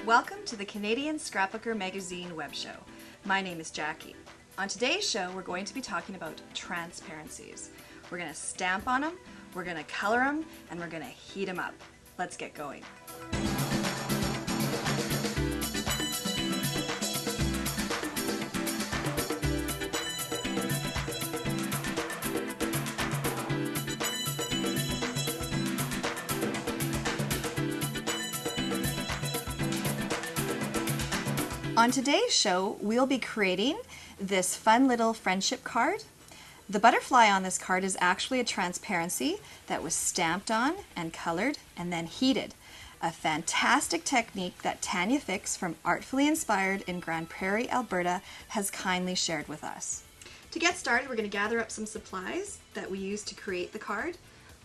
Welcome to the Canadian Scrapbooker Magazine web show. My name is Jackie. On today's show, we're going to be talking about transparencies. We're going to stamp on them, we're going to color them, and we're going to heat them up. Let's get going. On today's show, we'll be creating this fun little friendship card. The butterfly on this card is actually a transparency that was stamped on and colored and then heated. A fantastic technique that Tanya Fix from Artfully Inspired in Grand Prairie, Alberta has kindly shared with us. To get started, we're going to gather up some supplies that we use to create the card.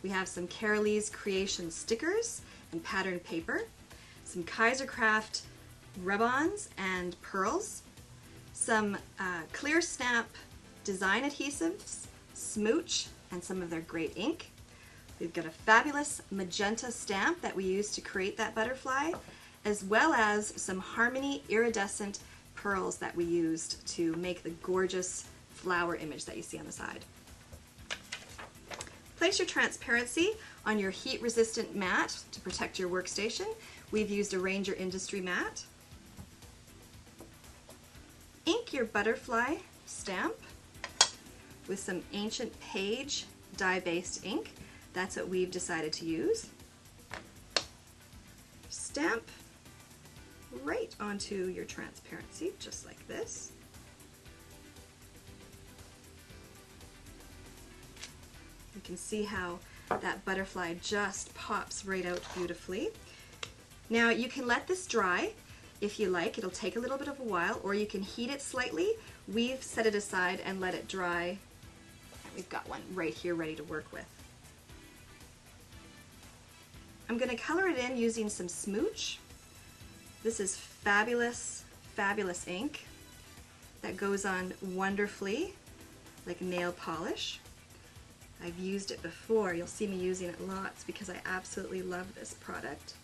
We have some Carolee's Creation stickers and patterned paper, some Kaisercraft rub-ons and pearls, some clear snap design adhesives, smooch, and some of their great ink. We've got a fabulous magenta stamp that we use to create that butterfly, as well as some Harmony iridescent pearls that we used to make the gorgeous flower image that you see on the side. Place your transparency on your heat-resistant mat to protect your workstation. We've used a Ranger Industry mat. Ink your butterfly stamp with some Ancient Page dye-based ink. That's what we've decided to use. Stamp right onto your transparency, just like this. You can see how that butterfly just pops right out beautifully. Now you can let this dry if you like. It'll take a little bit of a while, or you can heat it slightly. We've set it aside and let it dry, and we've got one right here ready to work with. I'm going to color it in using some smooch. This is fabulous, fabulous ink that goes on wonderfully like nail polish. I've used it before. You'll see me using it lots because I absolutely love this product.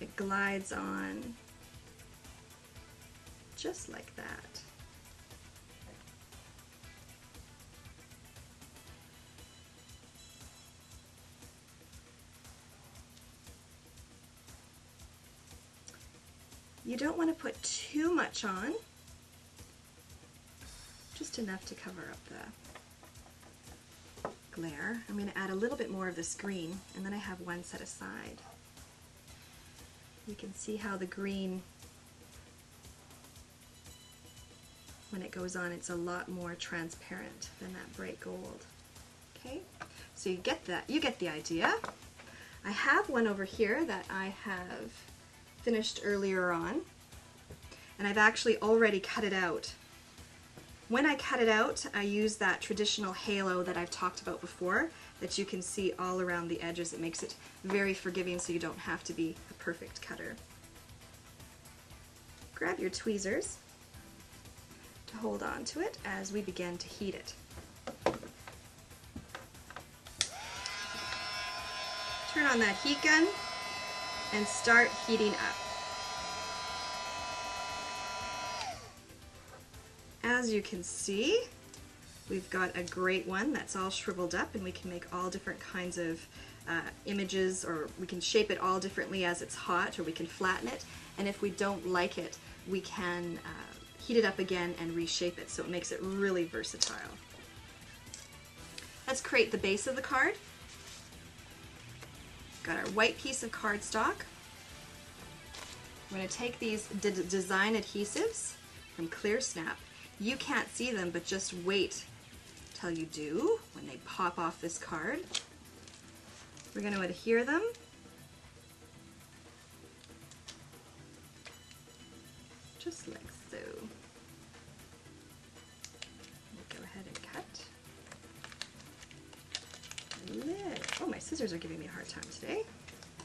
It glides on just like that. You don't want to put too much on, just enough to cover up the glare. I'm going to add a little bit more of this green, and then I have one set aside. You can see how the green, when it goes on, it's a lot more transparent than that bright gold. Okay, so you get that, you get the idea. I have one over here that I have finished earlier on, and I've actually already cut it out. When I cut it out, I use that traditional halo that I've talked about before that you can see all around the edges. It makes it very forgiving so you don't have to be a perfect cutter. Grab your tweezers to hold on to it as we begin to heat it. Turn on that heat gun and start heating up. As you can see, we've got a great one that's all shriveled up, and we can make all different kinds of images, or we can shape it all differently as it's hot, or we can flatten it, and if we don't like it, we can heat it up again and reshape it, so it makes it really versatile. Let's create the base of the card. Got our white piece of cardstock. We're going to take these design adhesives from Clear Snap. You can't see them, but just wait till you do when they pop off this card. We're going to adhere them. Just like so. We'll go ahead and cut. Oh, my scissors are giving me a hard time today.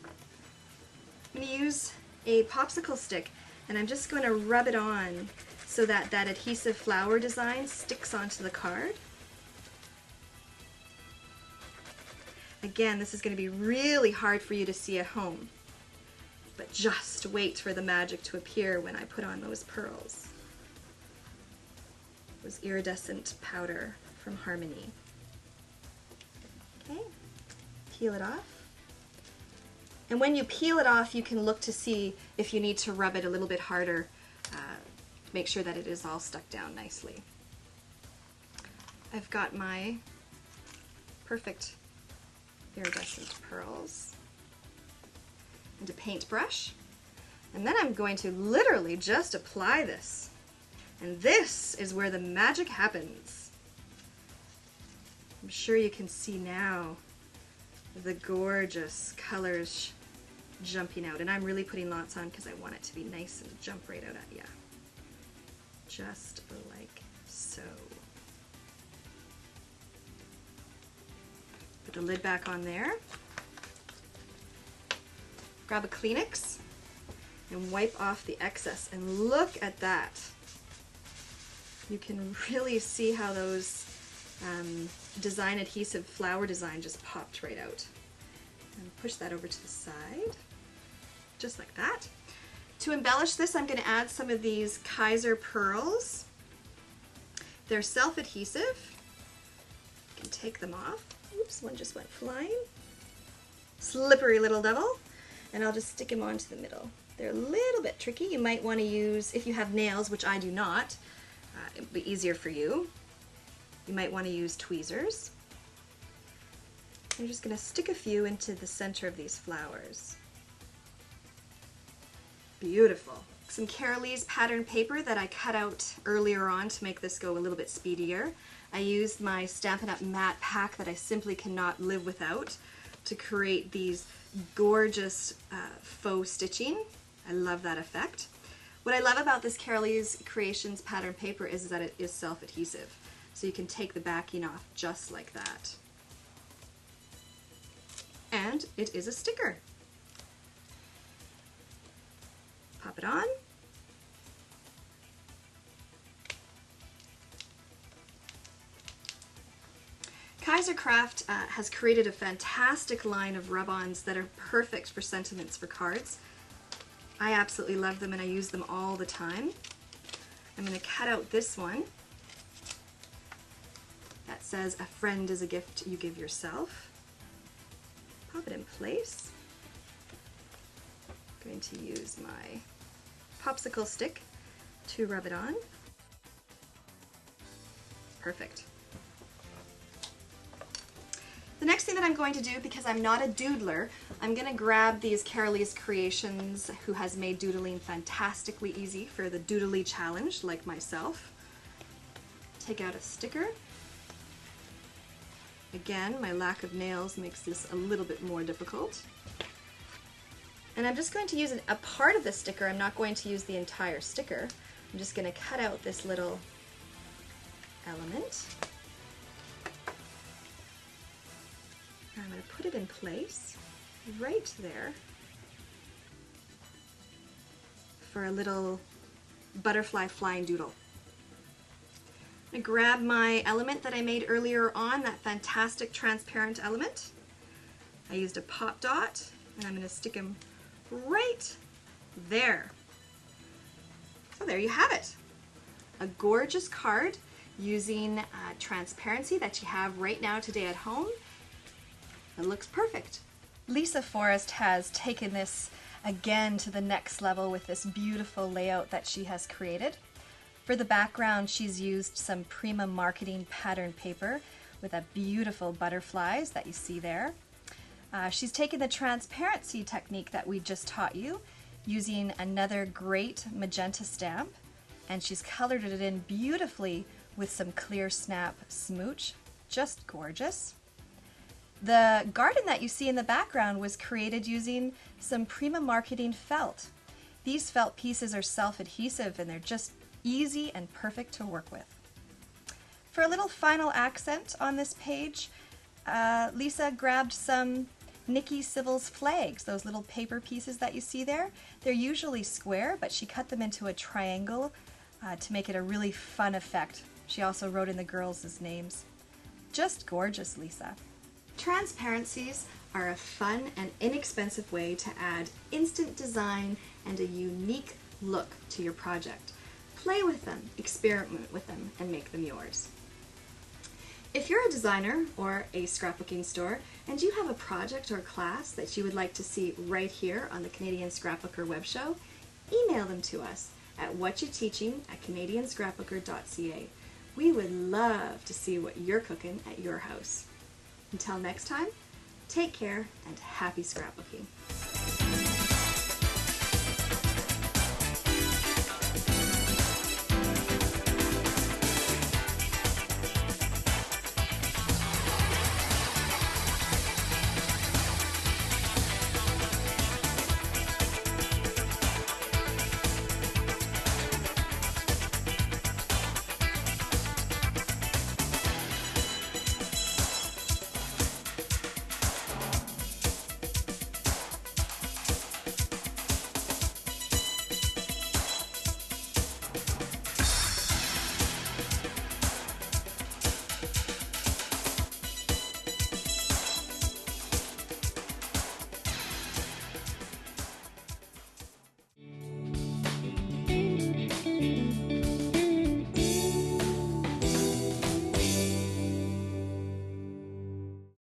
I'm going to use a popsicle stick, and I'm just going to rub it on so that that adhesive flower design sticks onto the card. Again, this is going to be really hard for you to see at home. But just wait for the magic to appear when I put on those pearls. Those iridescent powder from Harmony. Okay, peel it off. And when you peel it off, you can look to see if you need to rub it a little bit harder. Make sure that it is all stuck down nicely. I've got my perfect iridescent pearls and a paintbrush. And then I'm going to literally just apply this. And this is where the magic happens. I'm sure you can see now the gorgeous colors jumping out. And I'm really putting lots on because I want it to be nice and jump right out at you. Just like so. Put the lid back on there. Grab a Kleenex and wipe off the excess. And look at that. You can really see how those design adhesive flower design just popped right out. And push that over to the side, just like that. To embellish this, I'm going to add some of these Kaiser pearls. They're self-adhesive. You can take them off. Oops, one just went flying. Slippery little devil. And I'll just stick them onto the middle. They're a little bit tricky. You might want to use, if you have nails, which I do not, it would be easier for you. You might want to use tweezers. I'm just going to stick a few into the center of these flowers. Beautiful. Some Carolee's pattern paper that I cut out earlier on to make this go a little bit speedier. I used my Stampin' Up! Matte pack that I simply cannot live without to create these gorgeous faux stitching. I love that effect. What I love about this Carolee's Creations pattern paper is that it is self-adhesive. So you can take the backing off just like that. And it is a sticker. Pop it on. Kaiser Craft has created a fantastic line of rub-ons that are perfect for sentiments for cards. I absolutely love them and I use them all the time. I'm going to cut out this one that says, "A friend is a gift you give yourself." Pop it in place. I'm going to use my popsicle stick to rub it on. Perfect. The next thing that I'm going to do, because I'm not a doodler, I'm going to grab these Carolee's Creations, who has made doodling fantastically easy for the Doodly Challenge, like myself. Take out a sticker. Again, my lack of nails makes this a little bit more difficult. And I'm just going to use a part of the sticker. I'm not going to use the entire sticker. I'm just going to cut out this little element. And I'm going to put it in place right there for a little butterfly flying doodle. I'm going to grab my element that I made earlier on, that fantastic transparent element. I used a pop dot and I'm going to stick him right there. So there you have it. A gorgeous card using transparency that you have right now today at home. It looks perfect. Lisa Forrest has taken this again to the next level with this beautiful layout that she has created. For the background, she's used some Prima Marketing pattern paper with a beautiful butterflies that you see there. She's taken the transparency technique that we just taught you using another great magenta stamp, and she's colored it in beautifully with some Clear Snap Smooch. Just gorgeous. The garden that you see in the background was created using some Prima Marketing felt. These felt pieces are self-adhesive and they're just easy and perfect to work with. For a little final accent on this page, Lisa grabbed some Nikki Civil's flags, those little paper pieces that you see there. They're usually square, but she cut them into a triangle to make it a really fun effect. She also wrote in the girls' names. Just gorgeous, Lisa. Transparencies are a fun and inexpensive way to add instant design and a unique look to your project. Play with them, experiment with them, and make them yours. If you're a designer or a scrapbooking store and you have a project or class that you would like to see right here on the Canadian Scrapbooker web show, email them to us at whatyouteaching@canadianscrapbooker.ca. We would love to see what you're cooking at your house. Until next time, take care and happy scrapbooking.